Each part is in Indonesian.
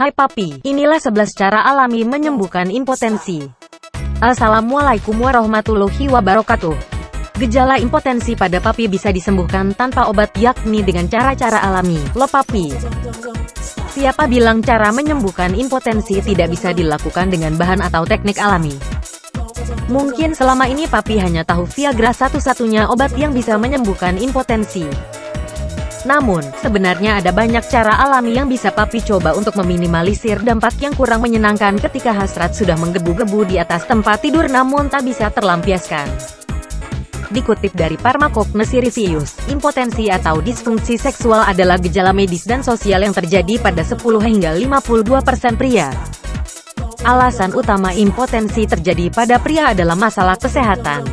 Hai papi, inilah 11 cara alami menyembuhkan impotensi. Assalamualaikum warahmatullahi wabarakatuh. Gejala impotensi pada papi bisa disembuhkan tanpa obat, yakni dengan cara-cara alami. Lo papi, siapa bilang cara menyembuhkan impotensi tidak bisa dilakukan dengan bahan atau teknik alami? Mungkin selama ini papi hanya tahu Viagra satu-satunya obat yang bisa menyembuhkan impotensi. Namun, sebenarnya ada banyak cara alami yang bisa papi coba untuk meminimalisir dampak yang kurang menyenangkan ketika hasrat sudah menggebu-gebu di atas tempat tidur namun tak bisa terlampiaskan. Dikutip dari Pharmacognosy Reviews, impotensi atau disfungsi seksual adalah gejala medis dan sosial yang terjadi pada 10 hingga 52% pria. Alasan utama impotensi terjadi pada pria adalah masalah kesehatan.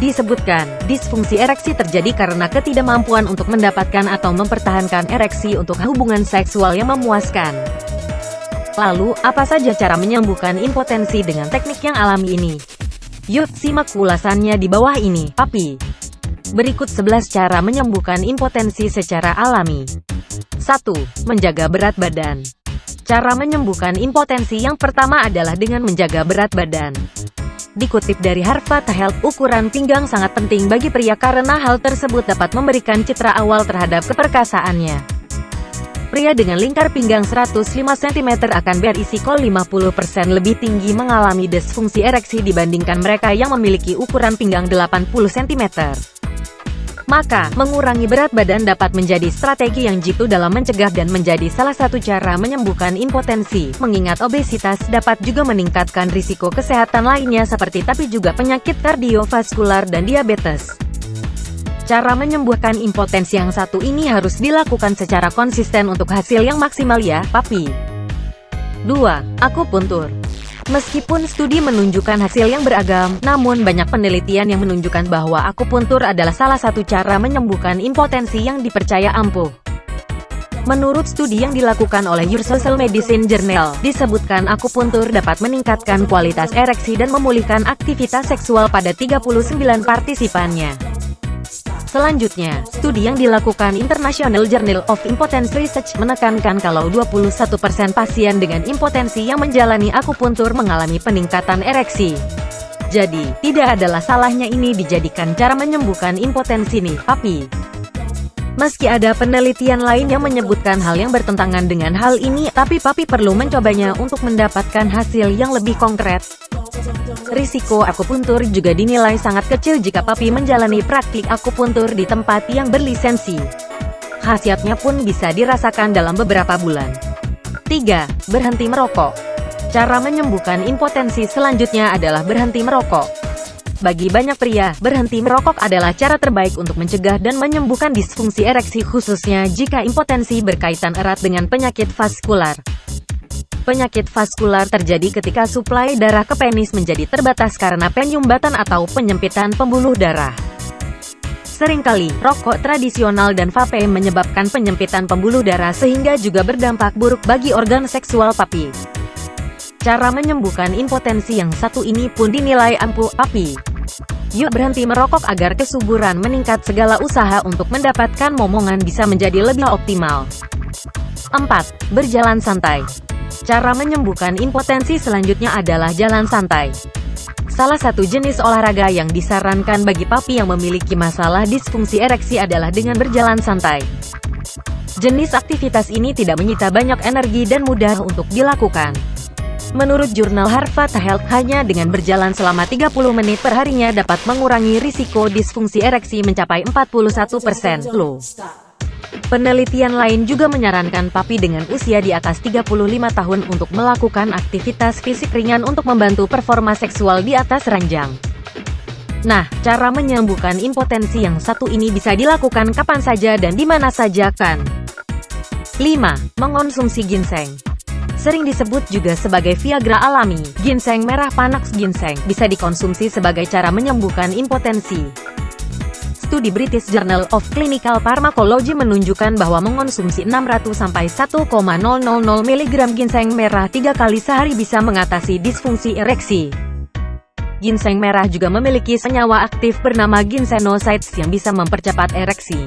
Disebutkan, disfungsi ereksi terjadi karena ketidakmampuan untuk mendapatkan atau mempertahankan ereksi untuk hubungan seksual yang memuaskan. Lalu, apa saja cara menyembuhkan impotensi dengan teknik yang alami ini? Yuk, simak ulasannya di bawah ini, papi. Berikut 11 cara menyembuhkan impotensi secara alami. 1. Menjaga berat badan. Cara menyembuhkan impotensi yang pertama adalah dengan menjaga berat badan. Dikutip dari Harvard Health, ukuran pinggang sangat penting bagi pria karena hal tersebut dapat memberikan citra awal terhadap keperkasaannya. Pria dengan lingkar pinggang 105 cm akan berisiko 50% lebih tinggi mengalami disfungsi ereksi dibandingkan mereka yang memiliki ukuran pinggang 80 cm. Maka, mengurangi berat badan dapat menjadi strategi yang jitu dalam mencegah dan menjadi salah satu cara menyembuhkan impotensi, mengingat obesitas dapat juga meningkatkan risiko kesehatan lainnya seperti tapi juga penyakit kardiovaskular dan diabetes. Cara menyembuhkan impotensi yang satu ini harus dilakukan secara konsisten untuk hasil yang maksimal ya, papi. 2. Akupuntur. Meskipun studi menunjukkan hasil yang beragam, namun banyak penelitian yang menunjukkan bahwa akupuntur adalah salah satu cara menyembuhkan impotensi yang dipercaya ampuh. Menurut studi yang dilakukan oleh Your Social Medicine Journal, disebutkan akupuntur dapat meningkatkan kualitas ereksi dan memulihkan aktivitas seksual pada 39 partisipannya. Selanjutnya, studi yang dilakukan International Journal of Impotence Research menekankan kalau 21% pasien dengan impotensi yang menjalani akupuntur mengalami peningkatan ereksi. Jadi, tidak adalah salahnya ini dijadikan cara menyembuhkan impotensi nih, papi. Meski ada penelitian lain yang menyebutkan hal yang bertentangan dengan hal ini, tapi papi perlu mencobanya untuk mendapatkan hasil yang lebih konkret. Risiko akupuntur juga dinilai sangat kecil jika papi menjalani praktik akupuntur di tempat yang berlisensi. Khasiatnya pun bisa dirasakan dalam beberapa bulan. 3. Berhenti merokok. Cara menyembuhkan impotensi selanjutnya adalah berhenti merokok. Bagi banyak pria, berhenti merokok adalah cara terbaik untuk mencegah dan menyembuhkan disfungsi ereksi khususnya jika impotensi berkaitan erat dengan penyakit vaskular. Penyakit vaskular terjadi ketika suplai darah ke penis menjadi terbatas karena penyumbatan atau penyempitan pembuluh darah. Seringkali, rokok tradisional dan vape menyebabkan penyempitan pembuluh darah sehingga juga berdampak buruk bagi organ seksual papi. Cara menyembuhkan impotensi yang satu ini pun dinilai ampuh, papi. Yuk berhenti merokok agar kesuburan meningkat, segala usaha untuk mendapatkan momongan bisa menjadi lebih optimal. 4. Berjalan santai. Cara menyembuhkan impotensi selanjutnya adalah jalan santai. Salah satu jenis olahraga yang disarankan bagi papi yang memiliki masalah disfungsi ereksi adalah dengan berjalan santai. Jenis aktivitas ini tidak menyita banyak energi dan mudah untuk dilakukan. Menurut jurnal Harvard Health, hanya dengan berjalan selama 30 menit per harinya dapat mengurangi risiko disfungsi ereksi mencapai 41%. Loh. Penelitian lain juga menyarankan papi dengan usia di atas 35 tahun untuk melakukan aktivitas fisik ringan untuk membantu performa seksual di atas ranjang. Nah, cara menyembuhkan impotensi yang satu ini bisa dilakukan kapan saja dan di mana saja kan? 5. Mengonsumsi ginseng. Sering disebut juga sebagai Viagra alami, ginseng merah Panax ginseng bisa dikonsumsi sebagai cara menyembuhkan impotensi. Studi British Journal of Clinical Pharmacology menunjukkan bahwa mengonsumsi 600–1,000 mg ginseng merah 3 kali sehari bisa mengatasi disfungsi ereksi. Ginseng merah juga memiliki senyawa aktif bernama ginsenosides yang bisa mempercepat ereksi.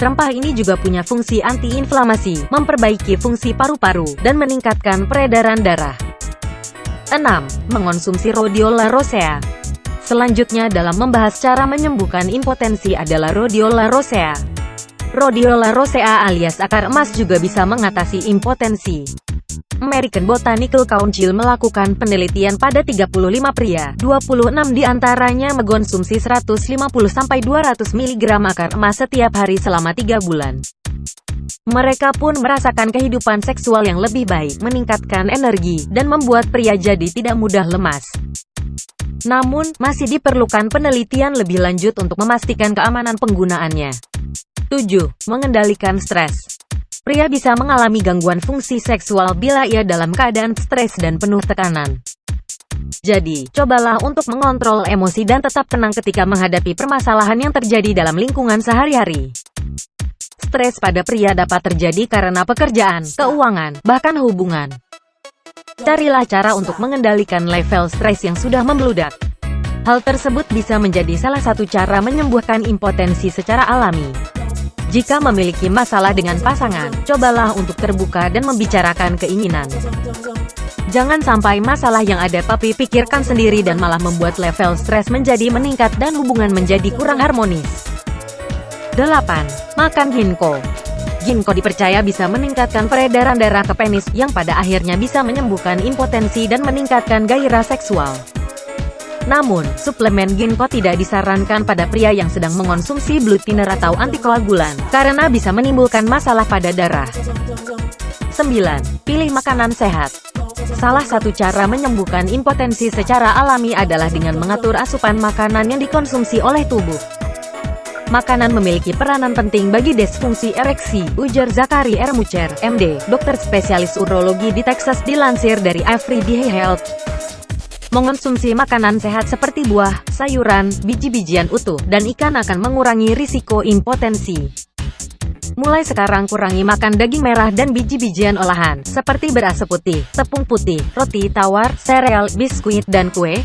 Rempah ini juga punya fungsi anti-inflamasi, memperbaiki fungsi paru-paru, dan meningkatkan peredaran darah. 6. Mengonsumsi rhodiola rosea. Selanjutnya dalam membahas cara menyembuhkan impotensi adalah rhodiola rosea. Rhodiola rosea alias akar emas juga bisa mengatasi impotensi. American Botanical Council melakukan penelitian pada 35 pria, 26 diantaranya mengkonsumsi 150-200 mg akar emas setiap hari selama 3 bulan. Mereka pun merasakan kehidupan seksual yang lebih baik, meningkatkan energi, dan membuat pria jadi tidak mudah lemas. Namun, masih diperlukan penelitian lebih lanjut untuk memastikan keamanan penggunaannya. 7. Mengendalikan stres. Pria bisa mengalami gangguan fungsi seksual bila ia dalam keadaan stres dan penuh tekanan. Jadi, cobalah untuk mengontrol emosi dan tetap tenang ketika menghadapi permasalahan yang terjadi dalam lingkungan sehari-hari. Stres pada pria dapat terjadi karena pekerjaan, keuangan, bahkan hubungan. Carilah cara untuk mengendalikan level stres yang sudah membludak. Hal tersebut bisa menjadi salah satu cara menyembuhkan impotensi secara alami. Jika memiliki masalah dengan pasangan, cobalah untuk terbuka dan membicarakan keinginan. Jangan sampai masalah yang ada papi pikirkan sendiri dan malah membuat level stres menjadi meningkat dan hubungan menjadi kurang harmonis. 8. Makan ginkgo. Ginkgo dipercaya bisa meningkatkan peredaran darah ke penis, yang pada akhirnya bisa menyembuhkan impotensi dan meningkatkan gairah seksual. Namun, suplemen ginkgo tidak disarankan pada pria yang sedang mengonsumsi blood thinner atau antikoagulan, karena bisa menimbulkan masalah pada darah. 9. Pilih makanan sehat. Salah satu cara menyembuhkan impotensi secara alami adalah dengan mengatur asupan makanan yang dikonsumsi oleh tubuh. Makanan memiliki peranan penting bagi disfungsi ereksi, ujar Zachary R. Mucher, MD, dokter spesialis urologi di Texas, dilansir dari Everyday Health. Mengonsumsi makanan sehat seperti buah, sayuran, biji-bijian utuh, dan ikan akan mengurangi risiko impotensi. Mulai sekarang kurangi makan daging merah dan biji-bijian olahan, seperti beras putih, tepung putih, roti tawar, sereal, biskuit, dan kue.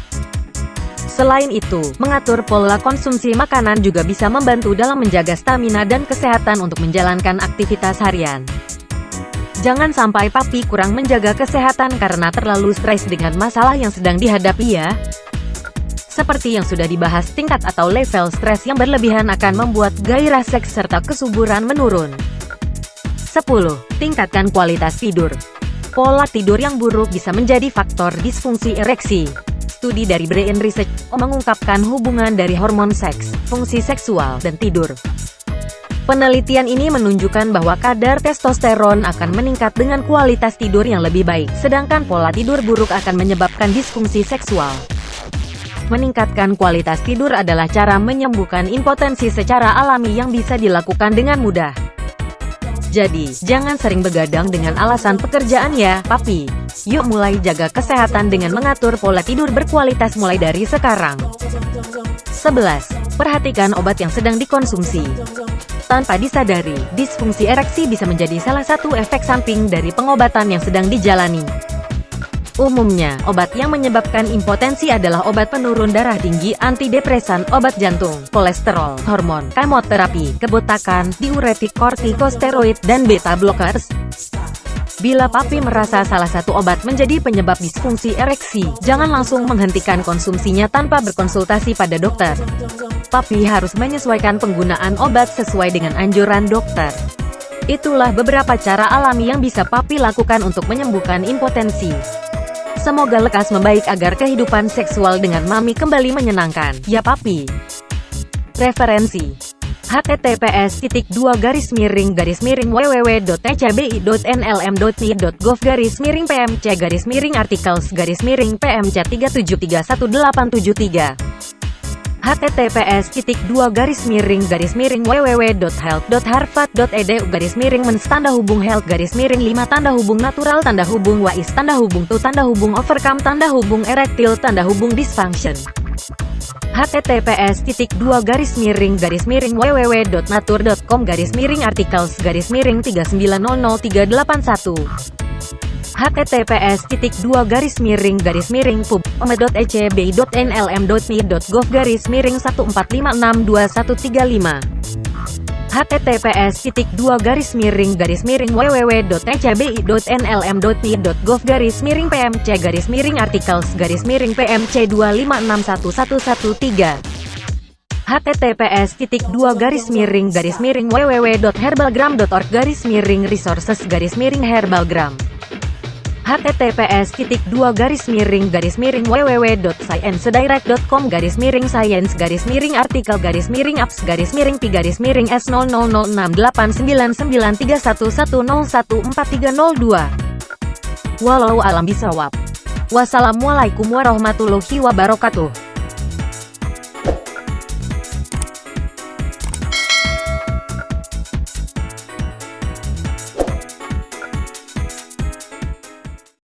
Selain itu, mengatur pola konsumsi makanan juga bisa membantu dalam menjaga stamina dan kesehatan untuk menjalankan aktivitas harian. Jangan sampai papi kurang menjaga kesehatan karena terlalu stres dengan masalah yang sedang dihadapi ya. Seperti yang sudah dibahas, tingkat atau level stres yang berlebihan akan membuat gairah seks serta kesuburan menurun. 10. Tingkatkan kualitas tidur. Pola tidur yang buruk bisa menjadi faktor disfungsi ereksi. Studi dari Brain Research mengungkapkan hubungan dari hormon seks, fungsi seksual, dan tidur. Penelitian ini menunjukkan bahwa kadar testosteron akan meningkat dengan kualitas tidur yang lebih baik, sedangkan pola tidur buruk akan menyebabkan disfungsi seksual. Meningkatkan kualitas tidur adalah cara menyembuhkan impotensi secara alami yang bisa dilakukan dengan mudah. Jadi, jangan sering begadang dengan alasan pekerjaan ya, papi. Yuk mulai jaga kesehatan dengan mengatur pola tidur berkualitas mulai dari sekarang. 11. Perhatikan obat yang sedang dikonsumsi. Tanpa disadari, disfungsi ereksi bisa menjadi salah satu efek samping dari pengobatan yang sedang dijalani. Umumnya, obat yang menyebabkan impotensi adalah obat penurun darah tinggi, antidepresan, obat jantung, kolesterol, hormon, kemoterapi, kebotakan, diuretik, kortikosteroid, dan beta blockers. Bila papi merasa salah satu obat menjadi penyebab disfungsi ereksi, jangan langsung menghentikan konsumsinya tanpa berkonsultasi pada dokter. Papi harus menyesuaikan penggunaan obat sesuai dengan anjuran dokter. Itulah beberapa cara alami yang bisa papi lakukan untuk menyembuhkan impotensi. Semoga lekas membaik agar kehidupan seksual dengan mami kembali menyenangkan, ya papi. Referensi: https://www.icbi.nlm.me.gov/pmc-articles/pmc3731873 https://www.health.edu/men's-5-overcome-dysfunction https://www.natur.com/articles/3900-381 https://pub.ecbi.nlm.me.gov/14562135 https://www.ecbi.nlm.id.gov/pmc-pmc2561113 https://www.herbalgram.org/resources-herbalgram https://science-direct.com/science-artikel-miring-science-artikel-miring-apps-miring-p-miring-s00698913014302 Walau alam bisawab. Wassalamualaikum warahmatullahi wabarakatuh.